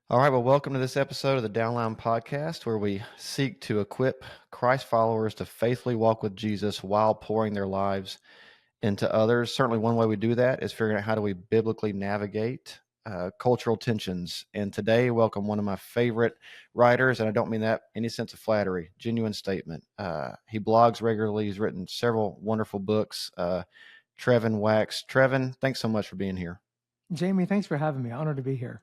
All right, well, welcome to this episode of the Downline podcast, where we seek to equip Christ followers to faithfully walk with Jesus while pouring their lives into others. Certainly, one way we do that is figuring out how do we biblically navigate cultural tensions. And today, welcome one of my favorite writers, and I don't mean that in any sense of flattery, genuine statement. He blogs regularly. He's written several wonderful books. Trevin Wax. Trevin, thanks so much for being here. Jamie, thanks for having me. Honored to be here.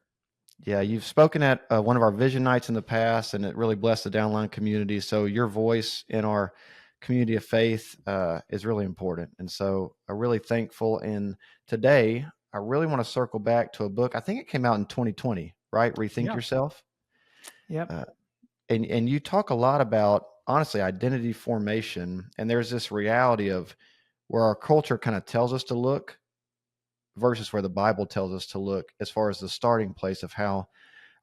Yeah, you've spoken at one of our vision nights in the past, and it really blessed the Downline community. So your voice in our community of faith is really important. And so I'm really thankful. And today, I really want to circle back to a book. I think it came out in 2020, right? Rethink Yeah. Yourself. Yep. Uh, and you talk a lot about, honestly, identity formation. And there's this reality of where our culture kind of tells us to look versus where the Bible tells us to look as far as the starting place of how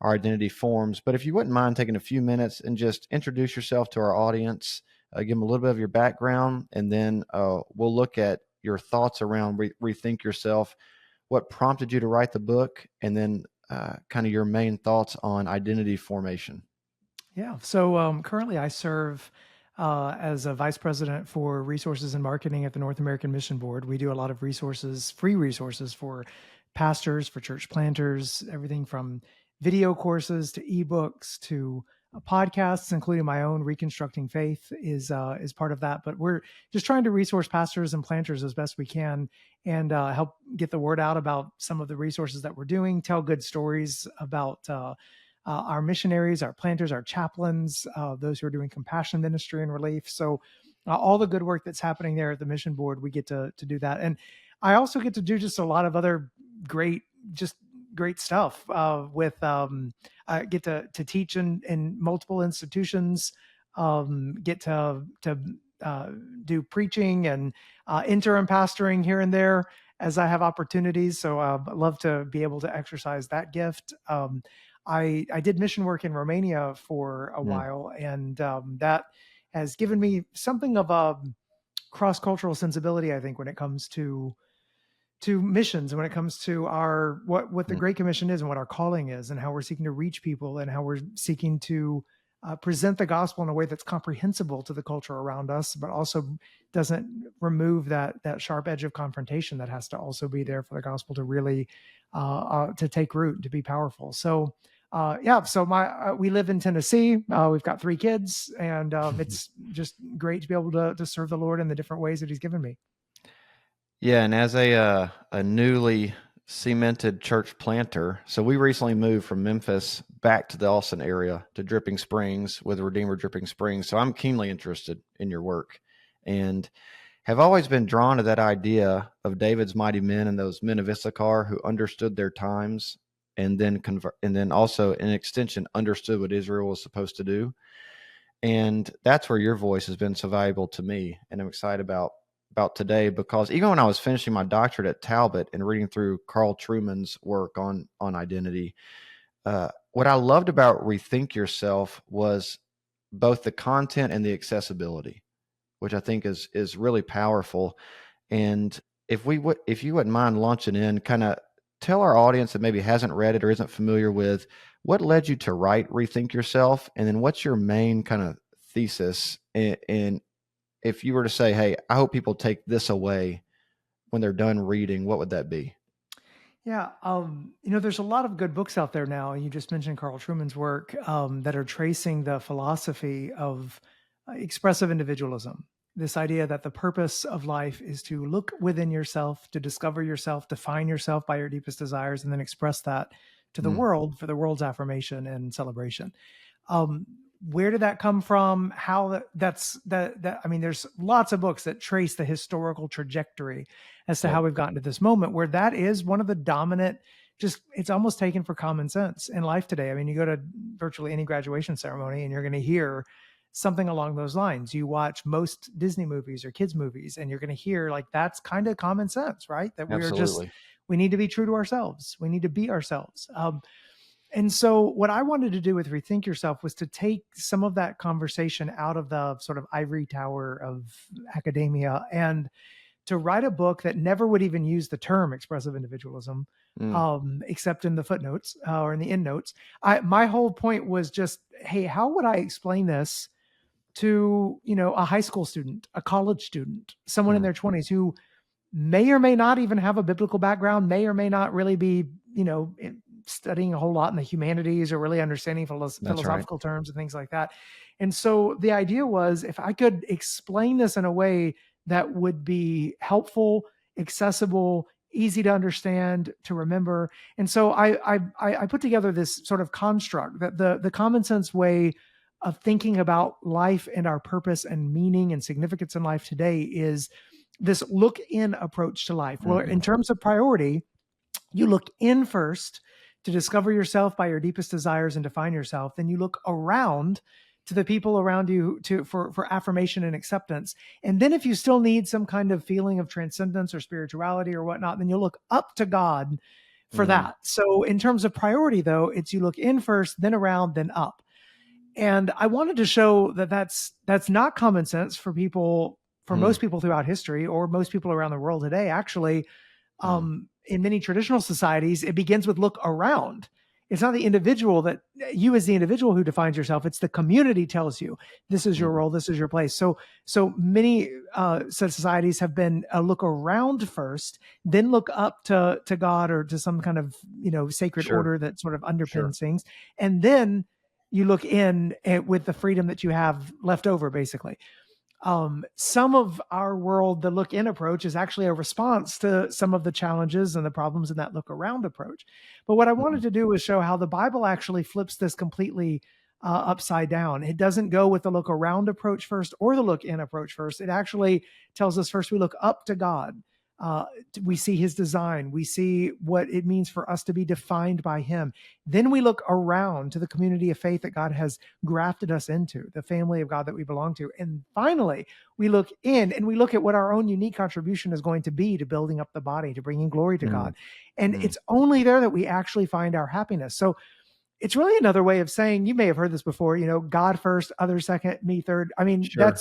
our identity forms. But if you wouldn't mind taking a few minutes and just introduce yourself to our audience, give them a little bit of your background, and then we'll look at your thoughts around Rethink Yourself, what prompted you to write the book, and then kind of your main thoughts on identity formation. Yeah. So currently I serve as a vice president for resources and marketing at the North American Mission Board. We do a lot of resources, free resources for pastors, for church planters, everything from video courses to ebooks to podcasts, including my own Reconstructing Faith is part of that. But we're just trying to resource pastors and planters as best we can and help get the word out about some of the resources that we're doing, tell good stories about our missionaries, our planters, our chaplains, those who are doing compassion ministry and relief. So all the good work that's happening there at the mission board, we get to do that. And I also get to do just a lot of other great stuff I get to teach in multiple institutions, get to do preaching and interim pastoring here and there as I have opportunities. So I love to be able to exercise that gift. I did mission work in Romania for a Mm. while, and that has given me something of a cross-cultural sensibility, I think, when it comes to missions, and when it comes to our what the Mm. Great Commission is and what our calling is, and how we're seeking to reach people, and how we're seeking to present the gospel in a way that's comprehensible to the culture around us, but also doesn't remove that sharp edge of confrontation that has to also be there for the gospel to really to take root, to be powerful. So so we live in Tennessee. We've got 3 kids, and it's just great to be able to serve the Lord in the different ways that He's given me. Yeah, and as a newly cemented church planter, so we recently moved from Memphis back to the Austin area to Dripping Springs with Redeemer Dripping Springs. So I'm keenly interested in your work and have always been drawn to that idea of David's mighty men and those men of Issachar who understood their times and then also in extension understood what Israel was supposed to do. And that's where your voice has been so valuable to me, and I'm excited about today, because even when I was finishing my doctorate at Talbot and reading through Carl Trueman's work on identity, what I loved about Rethink Yourself was both the content and the accessibility, which I think is really powerful. And if you wouldn't mind launching in, kind of tell our audience that maybe hasn't read it or isn't familiar with what led you to write Rethink Yourself, and then what's your main kind of thesis. And if you were to say, hey, I hope people take this away when they're done reading, what would that be? Yeah, there's a lot of good books out there now. You just mentioned Carl Trueman's work that are tracing the philosophy of expressive individualism. This idea that the purpose of life is to look within yourself, to discover yourself, define yourself by your deepest desires, and then express that to the Mm. world for the world's affirmation and celebration. Um, where did that come from? How I mean, there's lots of books that trace the historical trajectory as to Yep. how we've gotten to this moment where that is one of the dominant, just it's almost taken for common sense in life today. I mean, you go to virtually any graduation ceremony and you're going to hear something along those lines. You watch most Disney movies or kids movies and you're going to hear like that's kind of common sense, right? That Absolutely. we need to be true to ourselves. We need to be ourselves. And so what I wanted to do with Rethink Yourself was to take some of that conversation out of the sort of ivory tower of academia and to write a book that never would even use the term expressive individualism, Mm, except in the footnotes or in the endnotes. My whole point was just, hey, how would I explain this to, a high school student, a college student, someone in mm, their 20s who may or may not even have a biblical background, may or may not really be, studying a whole lot in the humanities or really understanding that's right. philosophical terms and things like that. And so the idea was, if I could explain this in a way that would be helpful, accessible, easy to understand, to remember. And so I put together this sort of construct that the common sense way of thinking about life and our purpose and meaning and significance in life today is this look in approach to life. Well, Hmm. in terms of priority, you look in first to discover yourself by your deepest desires and define yourself. Then you look around to the people around you for affirmation and acceptance. And then if you still need some kind of feeling of transcendence or spirituality or whatnot, then you'll look up to God for Mm, that. So in terms of priority, though, it's you look in first, then around, then up. And I wanted to show that that's not common sense for people, for mm, most people throughout history, or most people around the world today. Actually, mm, in many traditional societies, it begins with look around. It's not the individual that you as the individual who defines yourself. It's the community tells you this is your mm, role, this is your place. So many societies have been a look around first, then look up to God or to some kind of sacred sure, order that sort of sure. underpins things, and then you look in with the freedom that you have left over, basically. Some of our world, the look in approach is actually a response to some of the challenges and the problems in that look around approach. But what I wanted Mm, to do was show how the Bible actually flips this completely upside down. It doesn't go with the look around approach first or the look in approach first. It actually tells us first we look up to God. Uh, we see his design. We see what it means for us to be defined by him. Then we look around to the community of faith that God has grafted us into, the family of God that we belong to. And finally, we look in and we look at what our own unique contribution is going to be to building up the body, to bringing glory to mm, God. And mm, it's only there that we actually find our happiness. So it's really another way of saying, you may have heard this before, God first, others second, me third. I mean, sure.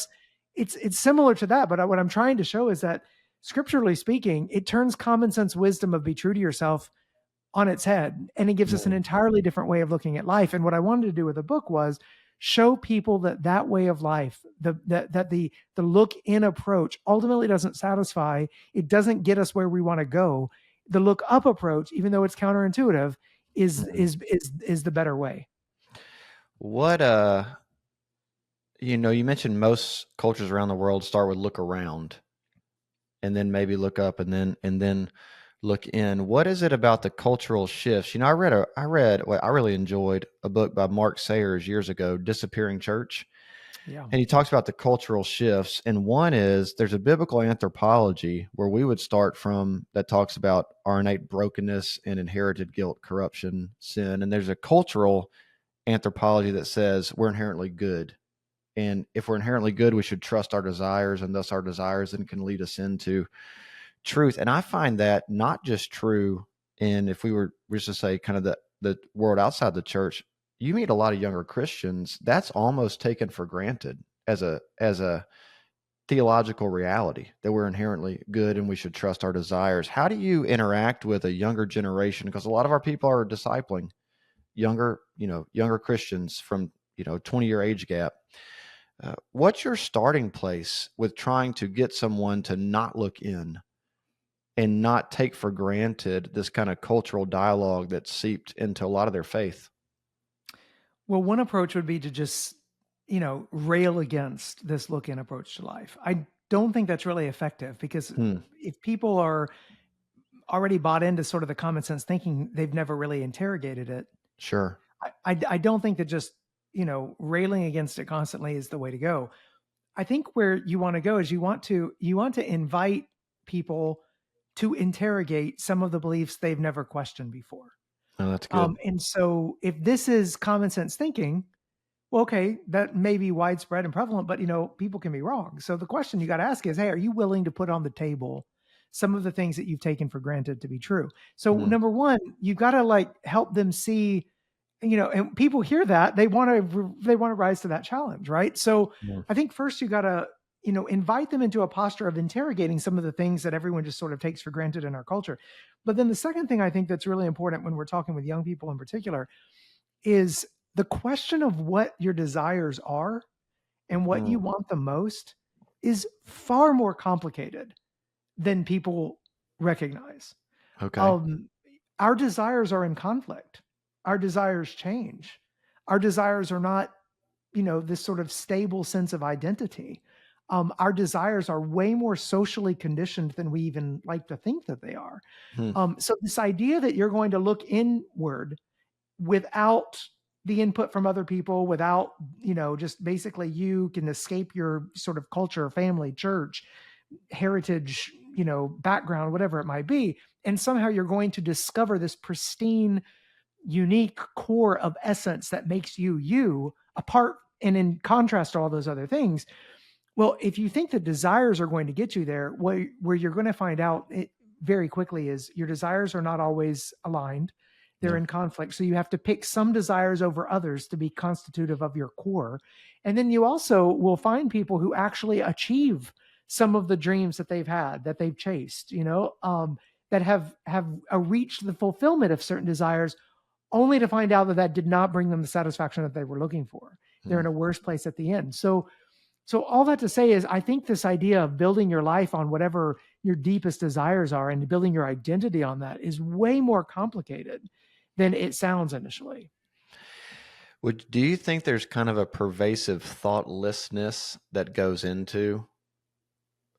it's similar to that. But what I'm trying to show is that scripturally speaking, it turns common sense wisdom of be true to yourself on its head, and it gives us an Mm, entirely different way of looking at life. And what I wanted to do with the book was show people that way of life, the look in approach ultimately doesn't satisfy. It doesn't get us where we want to go. The look up approach, even though it's counterintuitive, is mm. is is is the better way. What you mentioned most cultures around the world start with look around and then maybe look up and then look in. What is it about the cultural shifts? I read what I really enjoyed a book by Mark Sayers years ago, Disappearing Church. Yeah. And he talks about the cultural shifts. And one is there's a biblical anthropology where we would start from that talks about our innate brokenness and inherited guilt, corruption, sin. And there's a cultural anthropology that says we're inherently good. And if we're inherently good, we should trust our desires, and thus our desires then can lead us into truth. And I find that not just true in, if we were just to say kind of the world outside the church, you meet a lot of younger Christians, that's almost taken for granted as a theological reality that we're inherently good and we should trust our desires. How do you interact with a younger generation? Because a lot of our people are discipling younger Christians from 20-year age gap. What's your starting place with trying to get someone to not look in and not take for granted this kind of cultural dialogue that's seeped into a lot of their faith? Well, one approach would be to just, rail against this look in approach to life. I don't think that's really effective, because Hmm. if people are already bought into sort of the common sense thinking, they've never really interrogated it. Sure. I don't think that just, railing against it constantly is the way to go. I think where you want to go is you want to invite people to interrogate some of the beliefs they've never questioned before. Oh, that's good. And so if this is common sense thinking, well, okay, that may be widespread and prevalent, but people can be wrong. So the question you got to ask is, hey, are you willing to put on the table some of the things that you've taken for granted to be true? So Hmm. number one, you got to help them see, and people hear that they want to rise to that challenge, right? So Hmm. I think first you got to invite them into a posture of interrogating some of the things that everyone just sort of takes for granted in our culture. But then the second thing I think that's really important when we're talking with young people in particular is the question of what your desires are and what you Mm, want the most is far more complicated than people recognize. okay. Um, our desires are in conflict. Our desires change. Our desires are not, this sort of stable sense of identity. Our desires are way more socially conditioned than we even like to think that they are. Hmm. So this idea that you're going to look inward without the input from other people, without, just basically you can escape your sort of culture, family, church, heritage, background, whatever it might be. And somehow you're going to discover this pristine, unique core of essence that makes you you apart and in contrast to all those other things. Well, if you think that desires are going to get you there, where you're going to find out it very quickly is your desires are not always aligned. They're Yeah. in conflict. So you have to pick some desires over others to be constitutive of your core. And then you also will find people who actually achieve some of the dreams that they've had, that they've chased, that have reached the fulfillment of certain desires, only to find out that that did not bring them the satisfaction that they were looking for. They're Hmm. in a worse place at the end. So all that to say is, I think this idea of building your life on whatever your deepest desires are and building your identity on that is way more complicated than it sounds initially. Do you think there's kind of a pervasive thoughtlessness that goes into,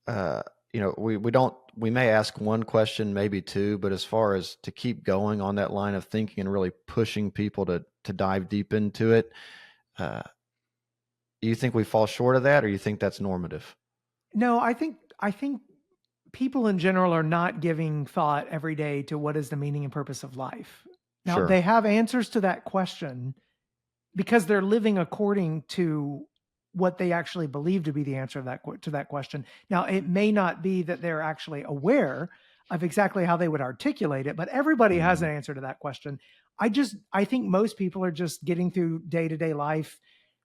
uh, we may ask one question, maybe two, but as far as to keep going on that line of thinking and really pushing people to dive deep into it, uh, do you think we fall short of that, or you think that's normative? No, I think people in general are not giving thought every day to what is the meaning and purpose of life. Now, Sure. they have answers to that question because they're living according to what they actually believe to be the answer to that question. Now, it may not be that they're actually aware of exactly how they would articulate it, but everybody has Mhm. an answer to that question. I think most people are just getting through day-to-day life.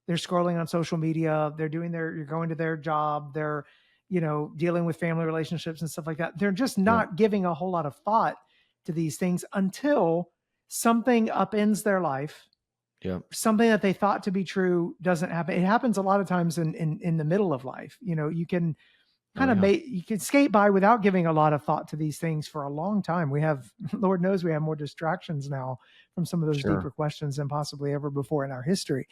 They're scrolling on social media, you're going to their job, they're, dealing with family relationships and stuff like that. They're just Yeah. not giving a whole lot of thought to these things until something upends their life, Yeah. something that they thought to be true doesn't happen. It happens a lot of times in the middle of life. You can Oh kind of yeah. you can skate by without giving a lot of thought to these things for a long time. We have, Lord knows, we have more distractions now from some of those deeper Sure. questions than possibly ever before in our history.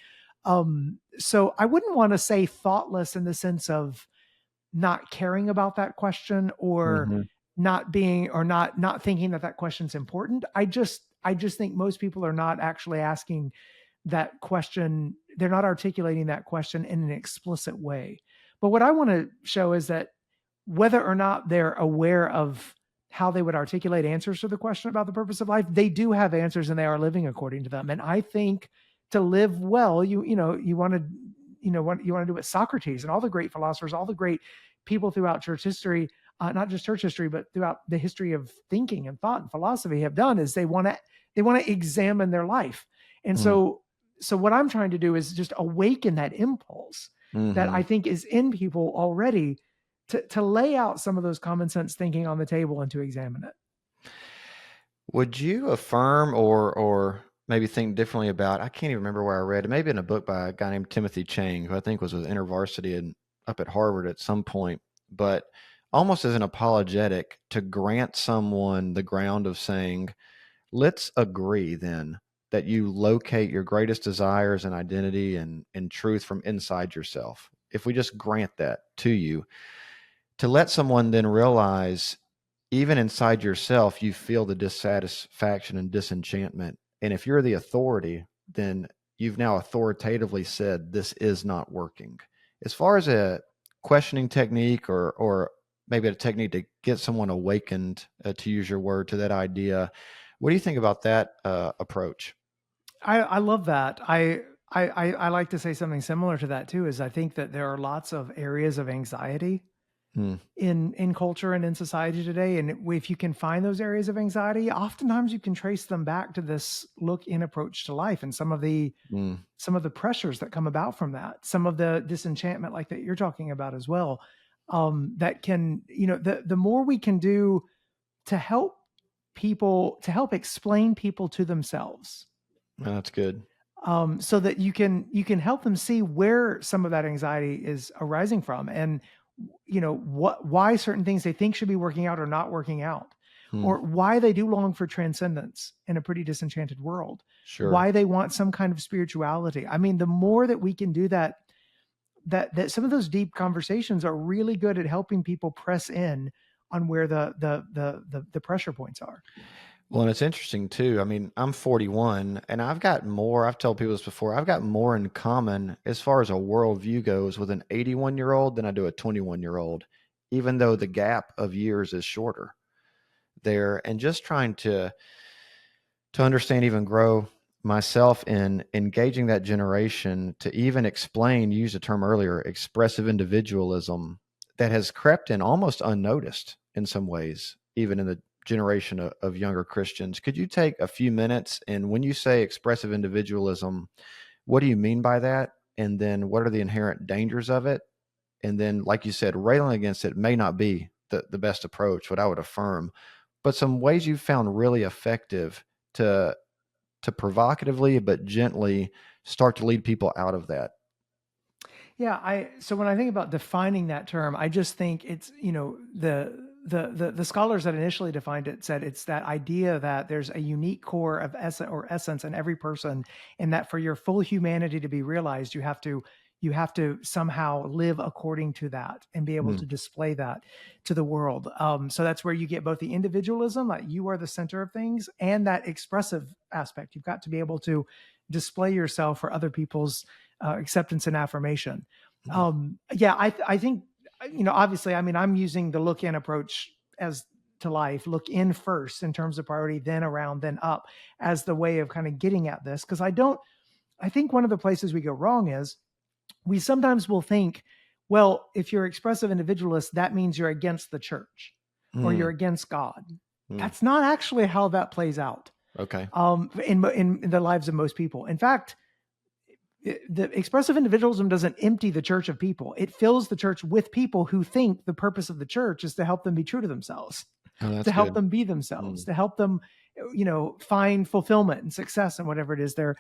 So I wouldn't want to say thoughtless in the sense of not caring about that question, or Hmm. not being, or not thinking that that question's important. I just think most people are not actually asking that question. They're not articulating that question in an explicit way. But what I want to show is that whether or not they're aware of how they would articulate answers to the question about the purpose of life, they do have answers and they are living according to them. And I think to live well, you want to, you want to do what Socrates and all the great philosophers, all the great people throughout church history, not just church history, but throughout the history of thinking and thought and philosophy have done, is they want to examine their life. And so what I'm trying to do is just awaken that impulse that Mm-hmm. I think is in people already, to lay out some of those common sense thinking on the table and to examine it. Would you affirm or maybe think differently about? I can't even remember where I read it. Maybe in a book by a guy named Timothy Chang, who I think was with InterVarsity and up at Harvard at some point. But almost as an apologetic to grant someone the ground of saying, let's agree then that you locate your greatest desires and identity and truth from inside yourself. If we just grant that to you, to let someone then realize even inside yourself, you feel the dissatisfaction and disenchantment. And if you're the authority, then you've now authoritatively said, this is not working. As far as a questioning technique or maybe a technique to get someone awakened, to use your word, to that idea, what do you think about that approach? I love that. I like to say something similar to that too. Is I think that there are lots of areas of anxiety Hmm. in culture and in society today. And if you can find those areas of anxiety, oftentimes you can trace them back to this look-in approach to life and some of the Hmm. pressures that come about from that, some of the disenchantment like that you're talking about as well. That can, the more we can do to help people, to help explain people to themselves, Oh, that's good. so that you can help them see where some of that anxiety is arising from, and why certain things they think should be working out are not working out, Hmm. or why they do long for transcendence in a pretty disenchanted world, Sure. why they want some kind of spirituality. I mean, the more that we can do that, that some of those deep conversations are really good at helping people press in on where the pressure points are. Well, and it's interesting too. I mean, I'm 41 and I've told people this before, I've got more in common as far as a worldview goes with an 81-year-old than I do a 21-year-old, even though the gap of years is shorter there. And just trying to understand, even grow myself in engaging that generation to even explain, use the term earlier, expressive individualism that has crept in almost unnoticed in some ways, even in the generation of younger Christians. Could you take a few minutes, and when you say expressive individualism, what do you mean by that? And then what are the inherent dangers of it? And then, like you said, railing against it may not be the best approach, what I would affirm, but some ways you've found really effective to provocatively but gently start to lead people out of that. Yeah, so when I think about defining that term, I just think it's, the scholars that initially defined it said it's that idea that there's a unique core of essence in every person, and that for your full humanity to be realized, you have to somehow live according to that and be able Mm, to display that to the world. So that's where you get both the individualism, like you are the center of things, and that expressive aspect. You've got to be able to display yourself for other people's acceptance and affirmation. mm, Yeah, I think, obviously, I mean, I'm using the look in approach as to life, look in first in terms of priority, then around, then up, as the way of kind of getting at this. Because I think one of the places we go wrong is we sometimes will think, well, if you're expressive individualist, that means you're against the church or you're mm, against God. mm. That's not actually how that plays out Okay. in the lives of most people. In fact, the expressive individualism doesn't empty the church of people. It fills the church with people who think the purpose of the church is to help them be true to themselves, Oh, to that's help good. them be themselves, Mm, to help them, find fulfillment and success in whatever it is they're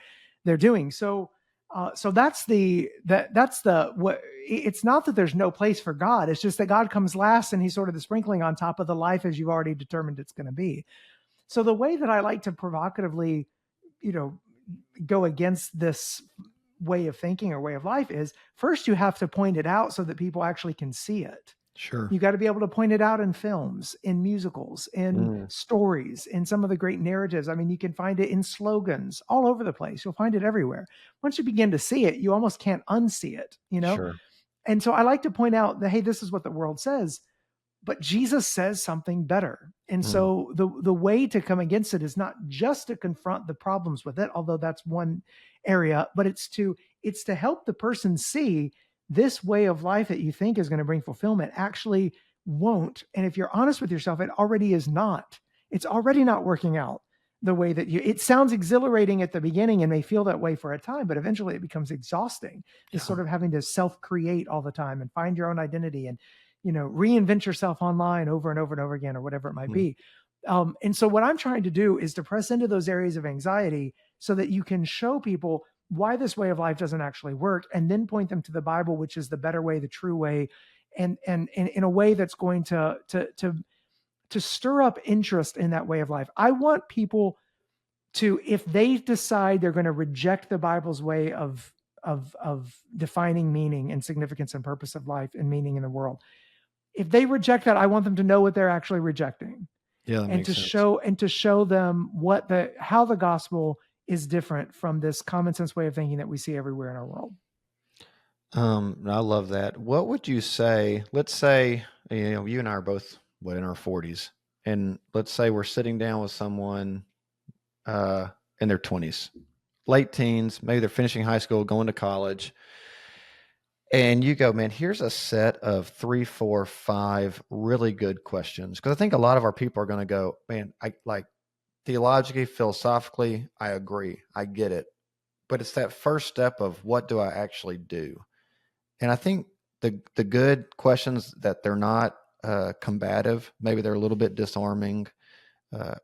doing. So that's the what. It's not that there's no place for God. It's just that God comes last, and He's sort of the sprinkling on top of the life as you've already determined it's going to be. So the way that I like to provocatively, you know, go against this way of thinking or way of life is, first you have to point it out so that people actually can see it. sure. You got to be able to point it out in films, in musicals, in Mm, stories, in some of the great narratives. I mean, you can find it in slogans all over the place. You'll find it everywhere. Once you begin to see it, you almost can't unsee it. sure. And so I like to point out that, hey, this is what the world says, but Jesus says something better. And Mm, so the way to come against it is not just to confront the problems with it, although that's one area, but it's to help the person see this way of life that you think is going to bring fulfillment actually won't. And if you're honest with yourself, it already is not. It's already not working out the way that it sounds exhilarating at the beginning and may feel that way for a time, but eventually it becomes exhausting. This yeah. sort of having to self-create all the time and find your own identity and reinvent yourself online over and over and over again, or whatever it might Mm, be. And so what I'm trying to do is to press into those areas of anxiety so that you can show people why this way of life doesn't actually work, and then point them to the Bible, which is the better way, the true way, and in a way that's going to stir up interest in that way of life. I want people to, if they decide they're going to reject the Bible's way of defining meaning and significance and purpose of life and meaning in the world, if they reject that, I want them to know what they're actually rejecting, yeah, that and makes to sense. show them how the gospel is different from this common sense way of thinking that we see everywhere in our world. I love that. What would you say? Let's say, you and I are both in our 40s, and let's say we're sitting down with someone uh, in their 20s, late teens, maybe they're finishing high school, going to college, and you go, man, here's a set of 3, 4, 5 really good questions. Because I think a lot of our people are going to go, man, I like theologically, philosophically, I agree. I get it. But it's that first step of what do I actually do? And I think the good questions that they're not combative, maybe they're a little bit disarming. Uh,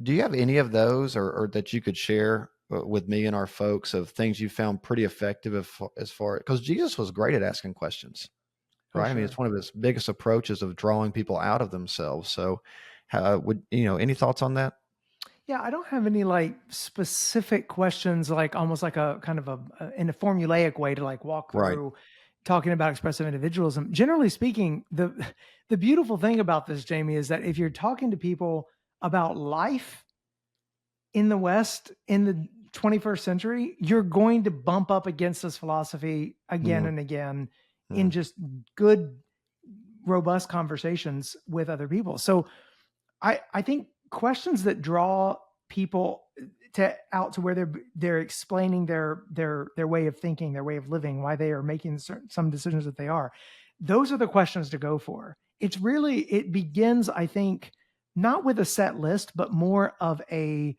do you have any of those or that you could share with me and our folks of things you found pretty effective as far because Jesus was great at asking questions, For right? I mean, sure. it's one of his biggest approaches of drawing people out of themselves. So, any thoughts on that? Yeah, I don't have any like specific questions, like almost like a kind of in a formulaic way to like walk Right. through talking about expressive individualism. Generally speaking, the beautiful thing about this, Jamie, is that if you're talking to people about life in the West in the 21st century, you're going to bump up against this philosophy again Mm, and again in mm, just good, robust conversations with other people. So I think questions that draw people out to where they're explaining their way of thinking, their way of living, why they are making some decisions that they are. Those are the questions to go for. It begins, I think, not with a set list, but more of a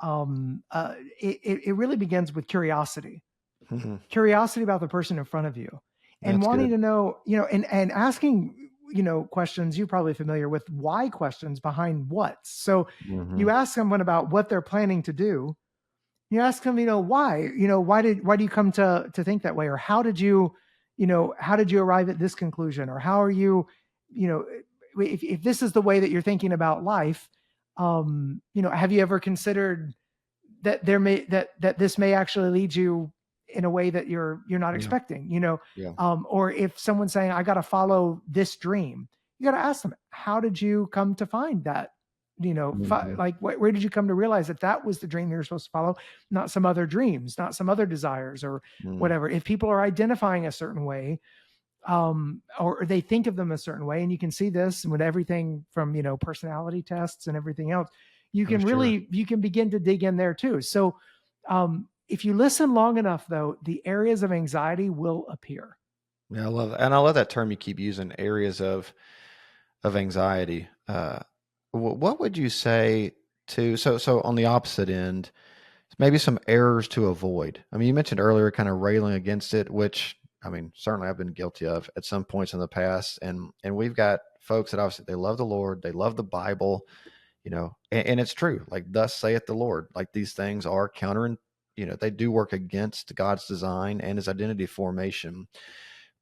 it really begins with mhm. curiosity about the person in front of you, and That's wanting good. to know, and asking, questions. You're probably familiar with why questions behind what. So Hmm. you ask someone about what they're planning to do. You ask them, why, why do you come to think that way? Or how did you arrive at this conclusion? Or how are you, you know, if this is the way that you're thinking about life, have you ever considered that that this may actually lead you in a way that you're not Yeah. expecting, Yeah. or if someone's saying, I got to follow this dream, you got to ask them, how did you come to find that, Hmm. like where did you come to realize that that was the dream you're supposed to follow, not some other dreams, not some other desires or Mm. whatever. If people are identifying a certain way, or they think of them a certain way, and you can see this with everything from personality tests and everything else. Oh, sure. You can begin to dig in there too. So if you listen long enough, though, the areas of anxiety will appear. Yeah, I love that. And I love that term you keep using, areas of anxiety. What would you say to so on the opposite end, maybe some errors to avoid? I mean, you mentioned earlier kind of railing against it, which I mean, certainly I've been guilty of at some points in the past. And we've got folks that obviously they love the Lord, they love the Bible, and it's true. Like, thus saith the Lord. Like, these things are they do work against God's design and his identity formation.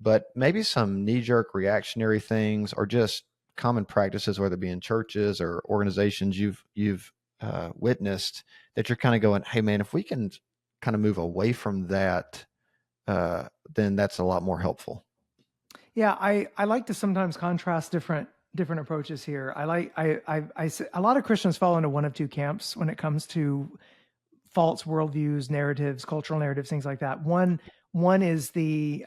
But maybe some knee-jerk reactionary things or just common practices, whether it be in churches or organizations you've witnessed, that you're kind of going, hey man, if we can kind of move away from that, then that's a lot more helpful. Yeah, I like to sometimes contrast different approaches here. A lot of Christians fall into one of two camps when it comes to false worldviews, narratives, cultural narratives, things like that. One is the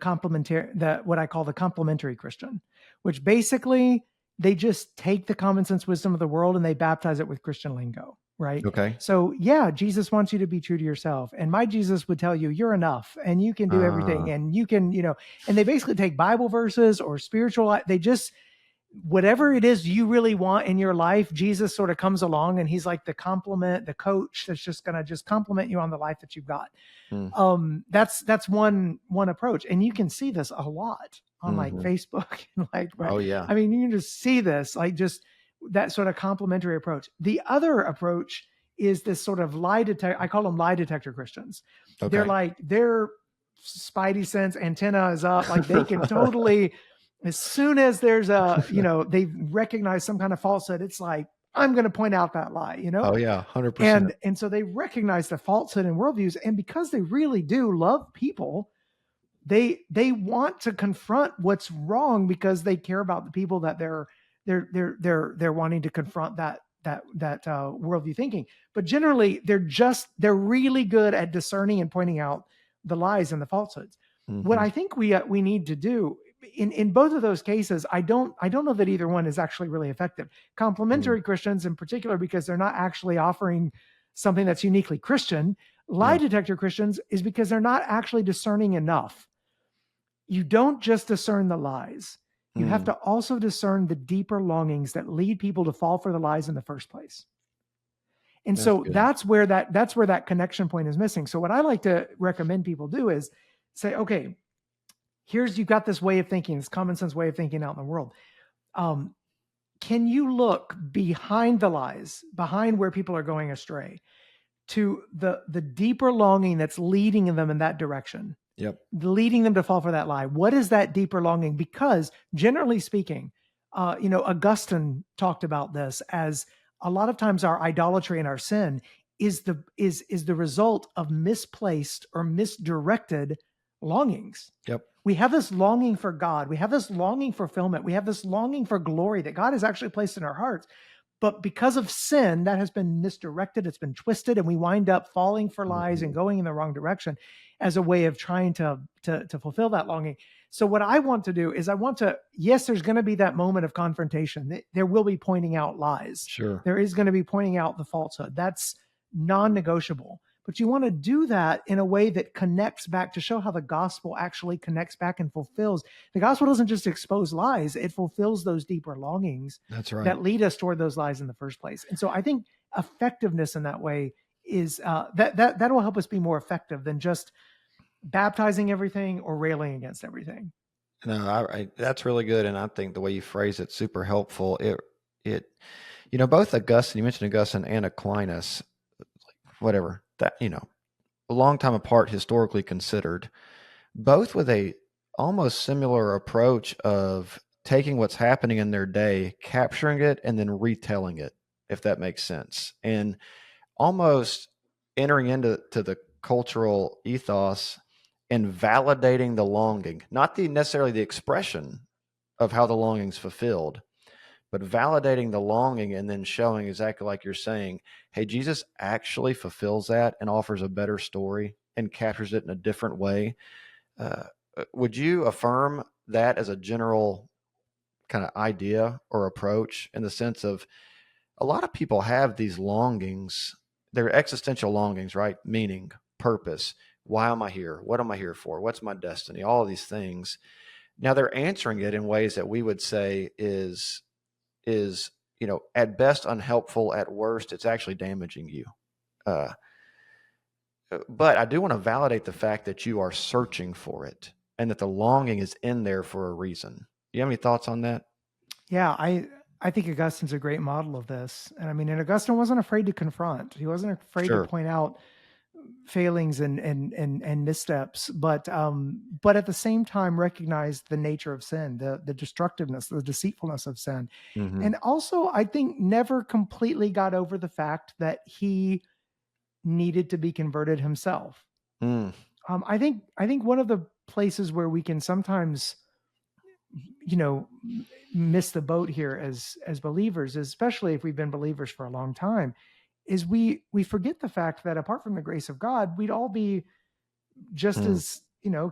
complementary, the what I call the complementary Christian, which basically they just take the common sense wisdom of the world and they baptize it with Christian lingo, right? Okay. So yeah, Jesus wants you to be true to yourself, and my Jesus would tell you you're enough and you can do everything, Uh, and you can, and they basically take Bible verses or spiritual. They just whatever it is you really want in your life, Jesus sort of comes along and he's like the compliment, the coach that's just going to just compliment you on the life that you've got. mm, That's one approach. And you can see this a lot on like hmm. Facebook and like, Oh yeah. I mean, you can just see this, like just that sort of complimentary approach. The other approach is this sort of lie detector. I call them lie detector Christians. They're Okay. like, their spidey sense antenna is up. Like they can totally, as soon as there's they recognize some kind of falsehood, it's like, I'm going to point out that lie, Oh yeah, 100%. and so they recognize the falsehood in worldviews, and because they really do love people, they want to confront what's wrong because they care about the people that they're wanting to confront that worldview thinking. But generally, they're really good at discerning and pointing out the lies and the falsehoods. What Hmm. I think we need to do in both of those cases, I don't know that either one is actually really effective. Mm, Complementary Christians in particular, because they're not actually offering something that's uniquely Christian. Lie yeah. detector Christians is because they're not actually discerning enough. you don't just discern the lies. You have Mm, to also discern the deeper longings that lead people to fall for the lies in the first place. And that's so good. that's where that connection point is missing. So what I like to recommend people do is say, okay, you've got this way of thinking, this common sense way of thinking out in the world. Um, can you look behind the lies, behind where people are going astray, to the deeper longing that's leading them in that direction, Yep. leading them to fall for that lie? What is that deeper longing? Because generally speaking, Augustine talked about this as a lot of times our idolatry and our sin is the result of misplaced or misdirected longings. Yep. We have this longing for God. We have this longing for fulfillment. We have this longing for glory that God has actually placed in our hearts. But because of sin, that has been misdirected, it's been twisted, and we wind up falling for lies and Mhm. going in the wrong direction as a way of trying to fulfill that longing. So what I want to do is yes, there's going to be that moment of confrontation. There will be pointing out lies. Sure. There is going to be pointing out the falsehood. That's non-negotiable. But you want to do that in a way that connects back to show how the gospel actually connects back and fulfills. The gospel doesn't just expose lies, it fulfills those deeper longings That's right. that lead us toward those lies in the first place. And so I think effectiveness in that way is that will help us be more effective than just baptizing everything or railing against everything. No, that's really good, and I think the way you phrase it super helpful. It, both Augustine, you mentioned Augustine and Aquinas, whatever that, a long time apart historically considered, both with a almost similar approach of taking what's happening in their day, capturing it, and then retelling it, if that makes sense, and almost entering into the cultural ethos and validating the longing, not necessarily the expression of how the longing's fulfilled, but validating the longing and then showing exactly like you're saying, hey, Jesus actually fulfills that and offers a better story and captures it in a different way. Uh, would you affirm that as a general kind of idea or approach, in the sense of a lot of people have these longings, they're existential longings, right? Meaning, purpose. Why am I here? What am I here for? What's my destiny? All of these things. Now they're answering it in ways that we would say is at best unhelpful, at worst it's actually damaging you. Uh, but I do want to validate the fact that you are searching for it and that the longing is in there for a reason. You have any thoughts on that? Yeah, I think Augustine's a great model of this. And I mean, and Augustine wasn't afraid to confront. He wasn't afraid to Sure. point out failings and missteps, but at the same time recognize the nature of sin, the destructiveness, the deceitfulness of sin. Mm-hmm. And also I think never completely got over the fact that he needed to be converted himself. Mm. I think one of the places where we can sometimes, miss the boat here as believers, especially if we've been believers for a long time, is we forget the fact that apart from the grace of God, we'd all be just Mm. as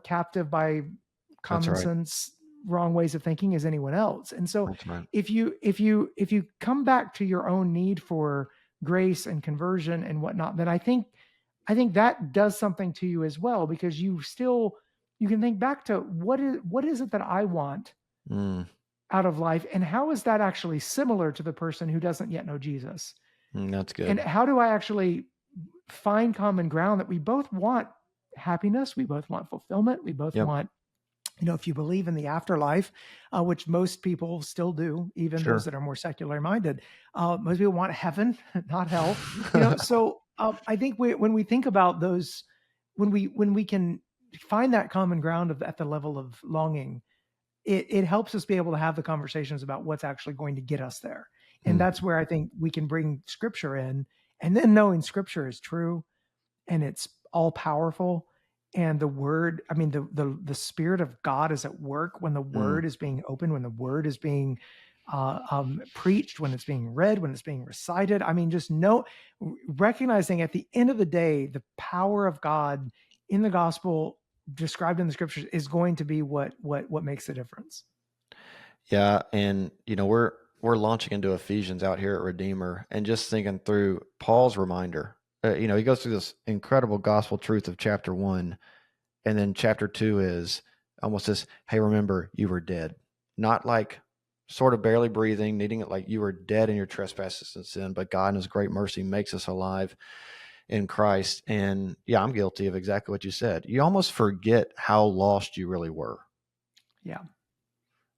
captive by That's common right. sense wrong ways of thinking as anyone else. And so That's right. if you come back to your own need for grace and conversion and whatnot, then I think that does something to you as well, because you can think back to what is it that I want Mm. out of life, and how is that actually similar to the person who doesn't yet know Jesus? That's And good. how do I actually find common ground that we both want happiness, we both want fulfillment, we both Yep. want, if you believe in the afterlife, which most people still do, even those Sure. that are more secular minded, most people want heaven, not hell. So I think when we think about those, when we can find that common ground at the level of longing, it helps us be able to have the conversations about what's actually going to get us there. And Mm. that's where I think we can bring scripture in, and then knowing scripture is true and it's all powerful, and the word, I mean, the spirit of God is at work when the Mm. word is being opened, when the word is being preached, when it's being read, when it's being recited. I mean, recognizing at the end of the day, the power of God in the gospel described in the scriptures is going to be what makes the difference. Yeah, and we're launching into Ephesians out here at Redeemer, and just thinking through Paul's reminder. He goes through this incredible gospel truth of chapter 1, and then chapter 2 is almost this, hey, remember you were dead, not like sort of barely breathing, needing it like you were dead in your trespasses and sin, but God in his great mercy makes us alive in Christ. And yeah, I'm guilty of exactly what you said. You almost forget how lost you really were. Yeah.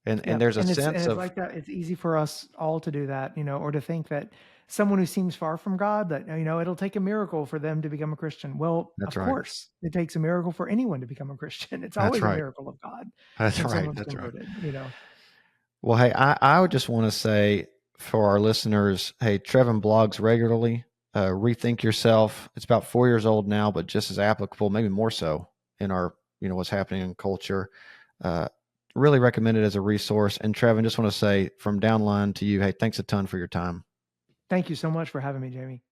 And Yeah, there's a and sense it's of, like that. It's easy for us all to do that, or to think that someone who seems far from God, that it'll take a miracle for them to become a Christian. Well, that's of right. course, it takes a miracle for anyone to become a Christian. It's That's always a right. miracle of God That's when right. someone's That's right. converted. Well, hey, I would just want to say for our listeners, hey, Trevin blogs regularly. Rethink Yourself. It's about 4 years old now, but just as applicable, maybe more so in our, what's happening in culture. Uh, really recommend it as a resource. And Trevin, just want to say from Downline to you, hey, thanks a ton for your time. Thank you so much for having me, Jamie.